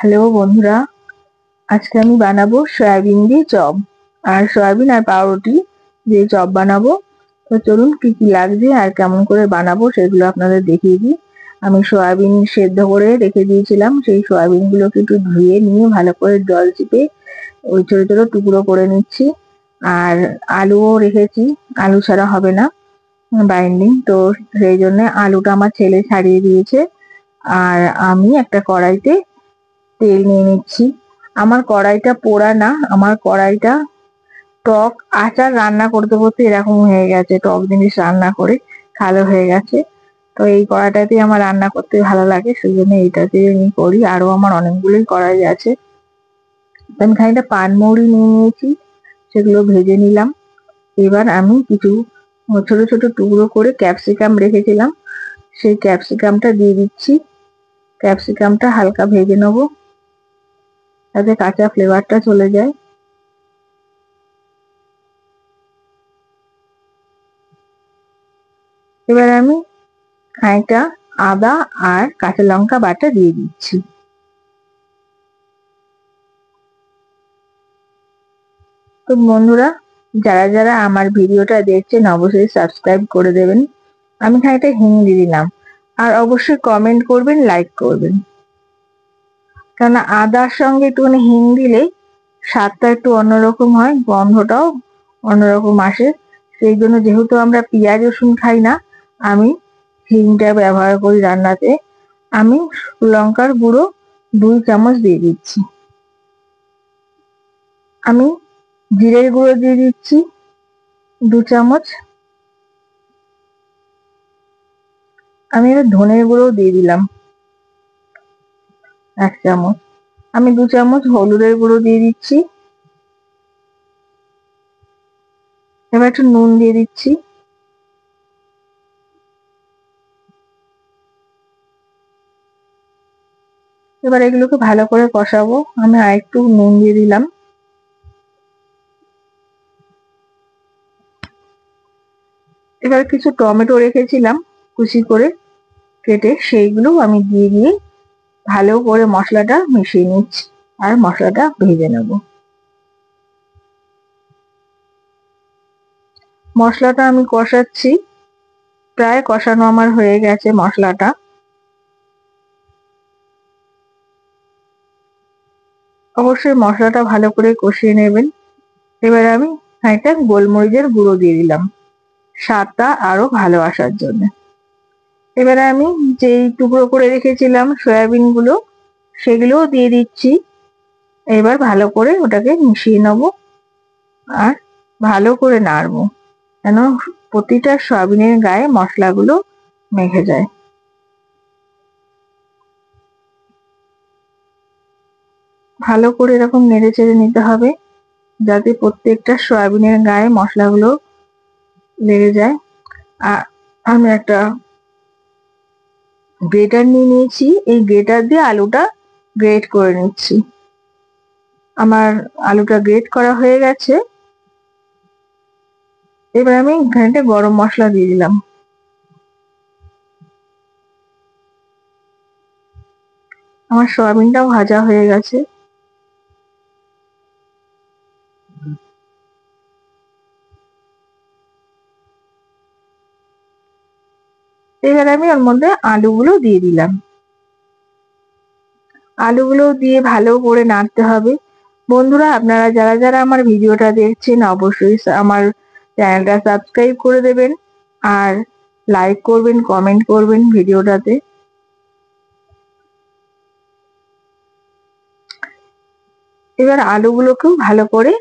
Hello বন্ধুরা, আজকে আমি বানাবো সয়াবিন দিয়ে চপ। আর সয়াবিন আর পাউরুটি দিয়ে চপ বানাবো। তো চলুন কি কি লাগছে আর কেমন করে বানাবো সেগুলো আপনাদের দেখিয়ে দিই। আমি সয়াবিন সেদ্ধ করে রেখে দিয়েছিলাম, সেই সয়াবিন গুলোকে একটু ধুয়ে নিয়ে ভালো করে জল চিপে ওই ছোট ছোট টুকরো করে নিচ্ছি। আর আলুও রেখেছি, আলু ছাড়া হবে না বাইন্ডিং, তো সেই জন্য আলুটা আমার ছেলে ছাড়িয়ে দিয়েছে। আর আমি একটা কড়াইতে তেল নিয়ে নিচ্ছি। আমার কড়াইটা পোড়া না, আমার কড়াইটা টক আচার রান্না করতে করতে এরকম হয়ে গেছে, টক জিনিস রান্না করে কালো হয়ে গেছে। তো এই কড়াইটাতেই আমার রান্না করতে ভালো লাগে, সেই জন্য এইটাতে আমি করি। আরো আমার অনেকগুলোই কড়াই আছে। তো আমি খানিকটা পানমৌরি নিয়ে নিয়েছি, সেগুলো ভেজে নিলাম। এবার আমি কিছু ছোট ছোট টুকরো করে ক্যাপসিকাম রেখেছিলাম, সেই ক্যাপসিকামটা দিয়ে দিচ্ছি। ক্যাপসিকামটা হালকা ভেজে নেবো, তাতে কাঁচা ফ্লেভারটা চলে যায়। এবার আমি খানিকটা আদা আর কাঁচা লঙ্কা বাটা দিয়ে দিচ্ছি। তো বন্ধুরা, যারা যারা আমার ভিডিওটা দেখছেন অবশ্যই সাবস্ক্রাইব করে দেবেন। আমি খানিকটা হিং দিয়ে দিলাম, আর অবশ্যই কমেন্ট করবেন, লাইক করবেন। কেননা আদার সঙ্গে একটুখানি হিং দিলে স্বাদটা একটু অন্যরকম হয়, গন্ধটাও অন্যরকম আসে। সেই জন্য, যেহেতু আমরা পেঁয়াজ রসুন খাই না, আমি হিংটা ব্যবহার করি রান্নাতে। আমি লঙ্কার গুঁড়ো 2 চামচ দিয়ে দিচ্ছি। আমি জিরের গুঁড়ো দিয়ে দিচ্ছি 2 চামচ। আমি এবার ধনের গুঁড়ো দিয়ে দিলাম 1 চামচ। আমি 2 চামচ হলুদের গুঁড়ো দিয়ে দিচ্ছি। এবার একটু নুন দিয়ে দিচ্ছি। এবার এগুলোকে ভালো করে কষাবো। আমি আরেকটু নুন দিয়ে দিলাম। এবার কিছু টমেটো রেখেছিলাম কুচি করে কেটে, সেইগুলো আমি দিয়ে ভালো করে মশলাটা মিশিয়ে নিচ্ছি আর মশলাটা ভেজে নেব। মশলাটা আমি কষাচ্ছি, প্রায় কষানো আমার হয়ে গেছে মশলাটা। অবশ্যই মশলাটা ভালো করে কষিয়ে নেবেন। এবার আমি খানিকটা গোলমরিচের গুঁড়ো দিয়ে দিলাম, স্বাদটা আরো ভালো আসার জন্য। এবারে আমি যেই টুকরো করে রেখেছিলাম সয়াবিন গুলো, সেগুলোও দিয়ে দিচ্ছি। এবার ভালো করে ওটাকে মিশিয়ে নেবো আর ভালো করে নাড়বো, যেন প্রতিটা সয়াবিনের গায়ে মশলাগুলো মেখে যায়। ভালো করে এরকম নেড়ে চেড়ে নিতে হবে, যাতে প্রত্যেকটা সয়াবিনের গায়ে মশলাগুলো লেগে যায়। আর আমি একটা গ্রেটার নিয়ে নিয়েছি, এই গ্রেটার দিয়ে আলুটা গ্রেট করে নিচ্ছি। আমার আলুটা গ্রেট করা হয়ে গেছে। এবার আমি খানিকটা গরম মশলা দিয়ে দিলাম। আমার সয়াবিনটাও ভাজা হয়ে গেছে। এবার আমি ওর মধ্যে আলুগুলো দিয়ে দিলাম। আলুগুলো দিয়ে ভালো করে নাড়তে হবে। বন্ধুরা, আপনারা যারা যারা আমার ভিডিওটা দেখছেন অবশ্যই আমার চ্যানেলটা সাবস্ক্রাইব করে দেবেন আর লাইক করবেন, কমেন্ট করবেন ভিডিওটাতে। এবার আলুগুলোকেও ভালো করে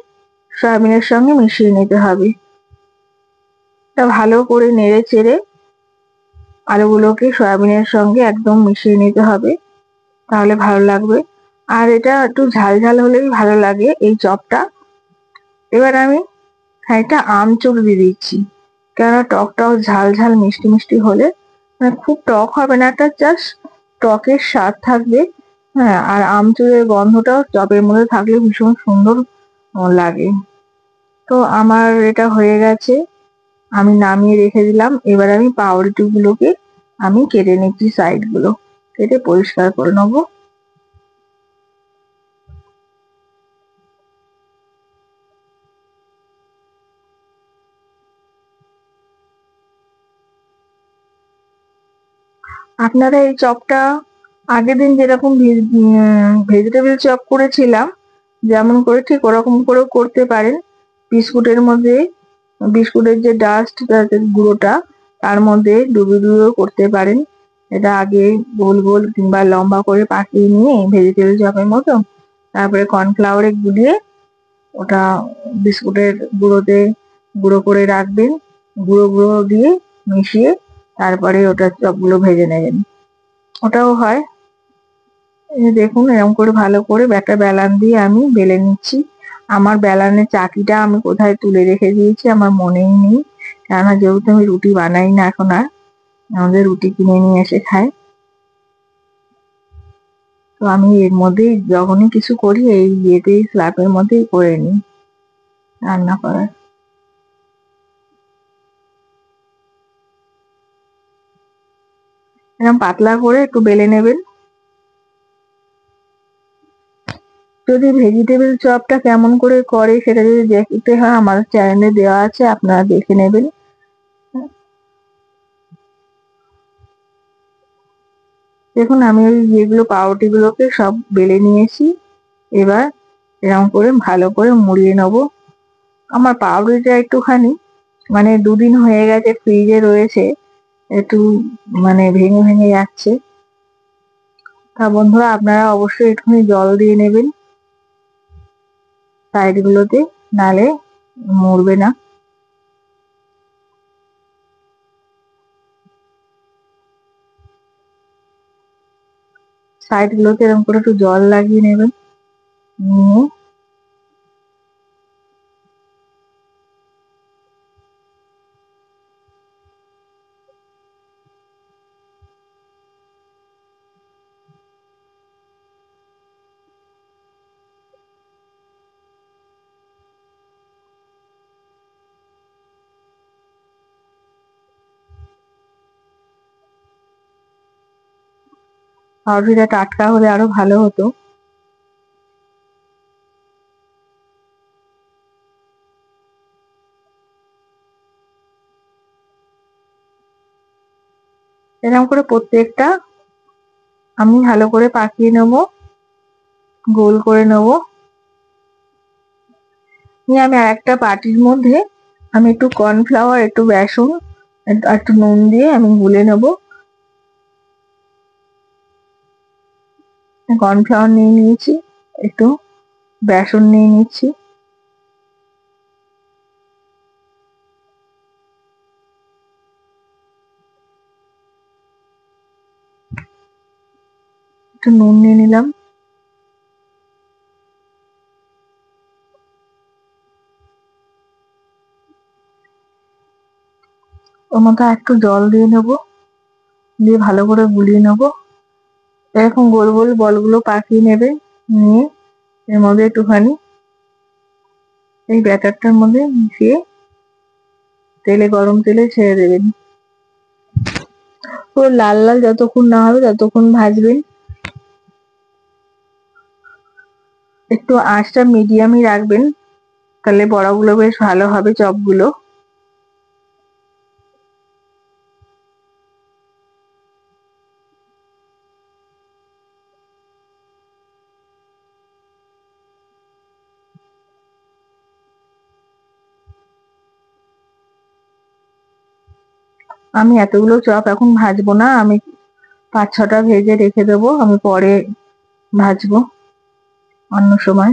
সয়াবিনের সঙ্গে মিশিয়ে নিতে হবে। তা ভালো করে নেড়ে চেড়ে আলুগুলোকে সয়াবিনের সঙ্গে একদম মিশিয়ে নিতে হবে, তাহলে ভালো লাগবে। আর এটা একটু ঝাল ঝাল হলেই ভালো লাগে এই চপটা। এবার আমি খানিকটা আমচুর দিয়ে দিচ্ছি, কেননা টকটাও ঝাল ঝাল মিষ্টি মিষ্টি হলে, মানে খুব টক হবে না, একটা জাস্ট টকের স্বাদ থাকবে। হ্যাঁ, আর আমচুরের গন্ধটাও চপের মধ্যে থাকলে ভীষণ সুন্দর লাগে। তো আমার এটা হয়ে গেছে, আমি নামিয়ে রেখে দিলাম। এবার আমি পাউরুটি গুলোকে আমি কেটে নিচ্ছি, সাইড গুলো কেটে পরিষ্কার করে নেবো। আপনারা এই চপটা আগের দিন যেরকম ভেজিটেবল চপ করেছিলাম যেমন করে ঠিক ওরকম করেও করতে পারেন। বিস্কুটের মধ্যে বিস্কুটের যে ডাস্ট গুঁড়োটা তার মধ্যে ডুবিয়ে ডুবিয়েও করতে পারেন। এটা আগে গোল গোল কিংবা লম্বা করে পাকিয়ে নিয়ে ভেজিটেবল চপের মতো তারপরে কর্নফ্লাওয়ারে গুলিয়ে ওটা বিস্কুটের গুঁড়োতে গুঁড়ো করে রাখবেন। গুঁড়ো গুঁড়ো দিয়ে মিশিয়ে তারপরে ওটা চপগুলো ভেজে নেবেন, ওটাও হয়। এই যে দেখুন এরকম করে ভালো করে একটা বেলান দিয়ে আমি বেলে নিচ্ছি। আমার বেলানের চাকিটা আমি কোথায় তুলে রেখে দিয়েছি আমার মনেই নেই, কেননা যেহেতু আমি রুটি বানাই না এখন আর, আমাদের রুটি কিনে নিয়ে এসে খায়। তো আমি এর মধ্যেই যখনই কিছু করি এই ইয়েতেই স্ল্যাবের মধ্যেই করে নিই রান্না করার। এরকম পাতলা করে একটু বেলে নেবেন। যদি ভেজিটেবল চপটা কেমন করে করে সেটা যদি দেখতে হয় আমার চ্যানেলে দেওয়া আছে, আপনারা দেখে নেবেন। দেখুন আমি ওই যেগুলো পাউরুটিগুলোকে সব বেলে নিয়েছি। এবার এরকম করে ভালো করে মুড়িয়ে নেবো। আমার পাউরুটিটা একটুখানি মানে দুদিন হয়ে গেছে ফ্রিজে রয়েছে, একটু মানে ভেঙে ভেঙে যাচ্ছে। তা বন্ধুরা আপনারা অবশ্যই একটুখানি জল দিয়ে নেবেন সাইড গুলোতে, নালে মুড়বে না। সাইড গুলোতে এরকম করে একটু জল লাগিয়ে নেবেন, নিয়ে পাউরুটিটা টাটকা হলে আরো ভালো হতো। এরকম করে প্রত্যেকটা আমি ভালো করে পাকিয়ে নেবো, গোল করে নেবো। নিয়ে আমি আরেকটা বাটির মধ্যে আমি একটু কর্নফ্লাওয়ার, একটু বেসন, একটু নুন দিয়ে আমি গুলে নেবো। কর্নফ্লাওয়ার নিয়ে নিয়েছি, একটু বেসন নিয়ে নিচ্ছি, একটু নুন নিয়ে নিলাম, ওর মধ্যে একটু জল দিয়ে নেবো, দিয়ে ভালো করে গুলিয়ে নেবো। এরকম গোল গোল বলগুলো পাকিয়ে নেবে, নিয়ে এর মধ্যে একটুখানি এই ব্যাটারটার মধ্যে মিশিয়ে গরম তেলে ছেড়ে দেবেন। পুরো লাল লাল যতক্ষণ না হবে ততক্ষণ ভাজবেন। একটু আঁচটা মিডিয়ামই রাখবেন, তাহলে বড়াগুলো বেশ ভালো হবে চপগুলো। আমি এতগুলো চপ এখন ভাজবো না, আমি 5-6টা ভেজে রেখে দেবো, আমি পরে ভাজবো অন্য সময়।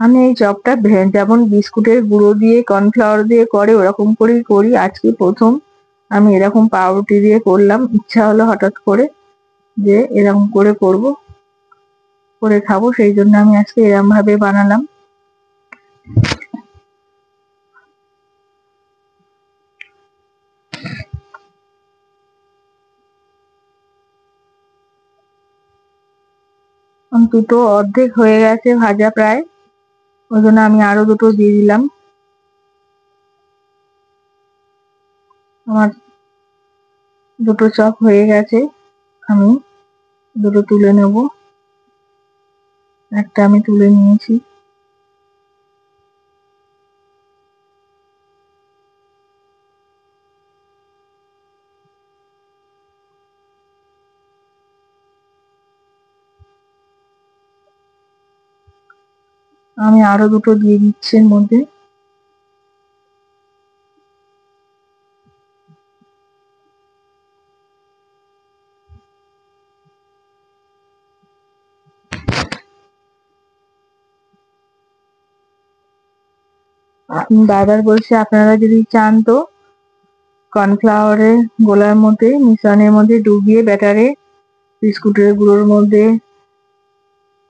আমি এই চপটা যেমন বিস্কুটের গুঁড়ো দিয়ে কর্নফ্লাওয়ার দিয়ে করে ওরকম করেই করি, আজকে প্রথম আমি এরকম পাউরুটি দিয়ে করলাম। ইচ্ছা হলো হঠাৎ করে যে এরকম করে করব, করে খাবো, সেই জন্য আমি আজকে এরকম ভাবে বানালাম। দুটো অর্ধেক হয়ে গেছে ভাজা প্রায়, ওই জন্য আমি আরো দুটো দিয়ে দিলাম। আমার দুটো চপ হয়ে গেছে, আমি দুটো তুলে নেব। একটা আমি তুলে নিয়েছি। আমি আরো দুটো দিয়ে দিচ্ছি এর মধ্যে। আমি বারবার বলছি, আপনারা যদি চান তো কর্নফ্লাওয়ারের গোলার মধ্যে মিশ্রণের মধ্যে ডুবিয়ে ব্যাটারে বিস্কুটের গুঁড়োর মধ্যে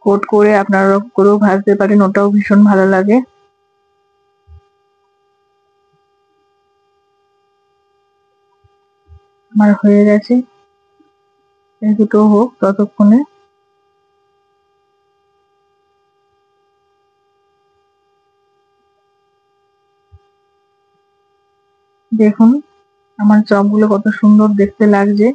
কোট করে আপনারা করেও ভাজতে পারেন, ওটাও ভীষণ ভালো লাগে। আমার হয়ে গেছে, এই দুটো হোক ততক্ষণে। দেখুন আমার চপগুলো কত সুন্দর দেখতে লাগছে।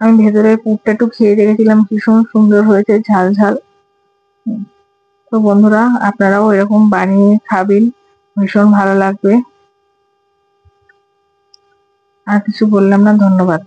আমি ভেতরের পুরটা একটু খেয়ে দেখেছিলাম, ভীষণ সুন্দর হয়েছে, ঝাল ঝাল। তো বন্ধুরা, আপনারাও এরকম বানিয়ে খাবেন, ভীষণ ভালো লাগবে। আর কিছু বললাম না, ধন্যবাদ।